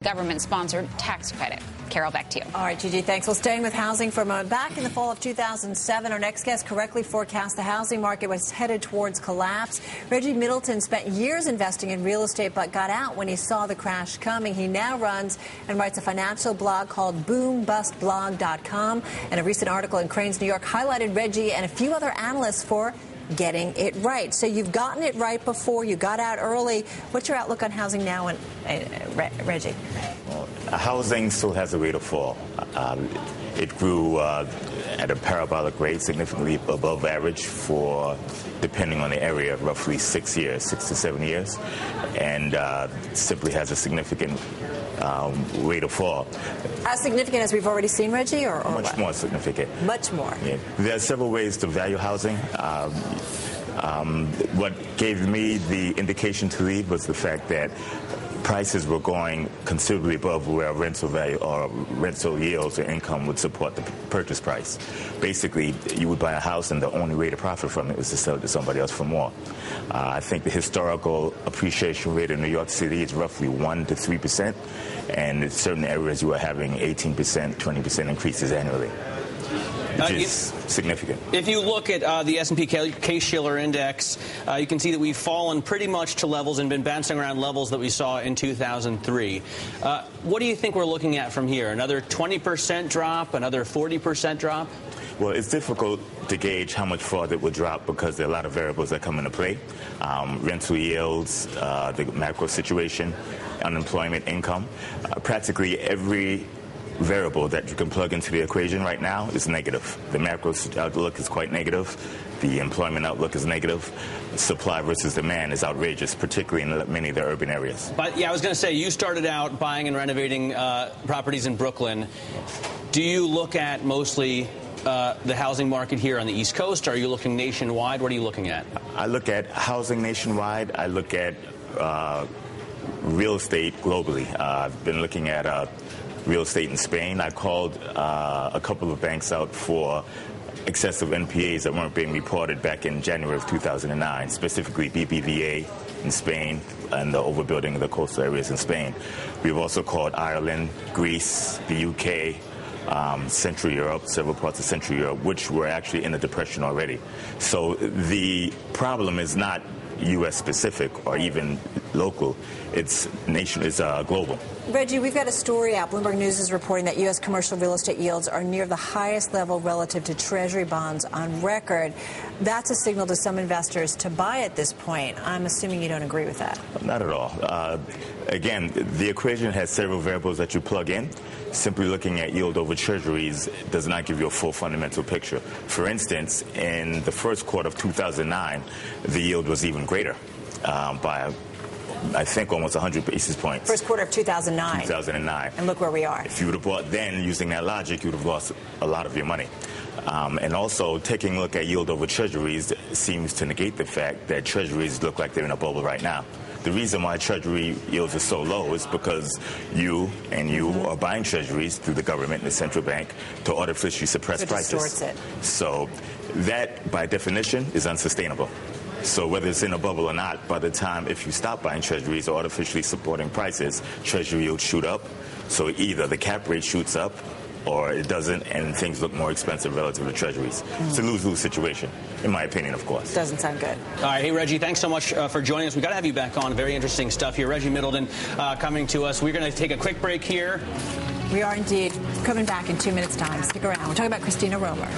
government-sponsored tax credit. Carol, back to you. All right, Gigi, thanks. Well, staying with housing for a moment. Back in the fall of 2007, our next guest correctly forecast the housing market was headed towards collapse. Reggie Middleton spent years investing in real estate but got out when he saw the crash coming. He now runs and writes a financial blog called boombustblog.com. And a recent article in Crain's New York highlighted Reggie and a few other analysts for getting it right. So you've gotten it right before. You got out early. What's your outlook on housing now, Reggie? Well, housing still has a way to fall. It grew at a parabolic rate, significantly above average for, depending on the area, roughly 6 years, 6 to 7 years, and simply has a significant way to fall. As significant as we've already seen, Reggie, or much what? More significant. Much more. Yeah. There are several ways to value housing. What gave me the indication to leave was the fact that prices were going considerably above where rental value or rental yields or income would support the purchase price. Basically, you would buy a house and the only way to profit from it was to sell it to somebody else for more. I think the historical appreciation rate in New York City is roughly 1 to 3%, and in certain areas you are having 18%, 20% increases annually, which is significant. If you look at the S&P Case-Shiller Index, you can see that we've fallen pretty much to levels and been bouncing around levels that we saw in 2003. What do you think we're looking at from here? Another 20% drop, another 40% drop? Well, it's difficult to gauge how much farther it will drop because there are a lot of variables that come into play. Rental yields, the macro situation, unemployment, income. Practically every variable that you can plug into the equation right now is negative. The macro outlook is quite negative. The employment outlook is negative. Supply versus demand is outrageous, particularly in many of the urban areas. But yeah, I was going to say, you started out buying and renovating properties in Brooklyn. Do you look at mostly the housing market here on the East Coast? Are you looking nationwide? What are you looking at? I look at housing nationwide. I look at real estate globally. I've been looking at real estate in Spain. I called a couple of banks out for excessive NPAs that weren't being reported back in January of 2009, specifically BBVA in Spain and the overbuilding of the coastal areas in Spain. We've also called Ireland, Greece, the UK, Central Europe, several parts of Central Europe, which were actually in a depression already. So the problem is not U.S. specific or even local. It's global. Reggie, we've got a story out. Bloomberg News is reporting that U.S. commercial real estate yields are near the highest level relative to Treasury bonds on record. That's a signal to some investors to buy at this point. I'm assuming you don't agree with that. Not at all. Again, the equation has several variables that you plug in. Simply looking at yield over Treasuries does not give you a full fundamental picture. For instance, in the first quarter of 2009, the yield was even greater by, I think, almost 100 basis points. First quarter of 2009. 2009. And look where we are. If you would have bought then, using that logic, you would have lost a lot of your money. And also, taking a look at yield over Treasuries seems to negate the fact that Treasuries look like they're in a bubble right now. The reason why Treasury yields are so low is because you are buying Treasuries through the government and the central bank to artificially suppress prices. Distorts it. So that, by definition, is unsustainable. So whether it's in a bubble or not, by the time, if you stop buying Treasuries or artificially supporting prices, Treasury yields shoot up. So either the cap rate shoots up or it doesn't, and things look more expensive relative to Treasuries. It's a lose-lose situation, in my opinion, of course. Doesn't sound good. All right. Hey, Reggie, thanks so much for joining us. We've got to have you back on. Very interesting stuff here. Reggie Middleton coming to us. We're going to take a quick break here. We are indeed coming back in 2 minutes' time. Stick around. We're talking about Christina Romer.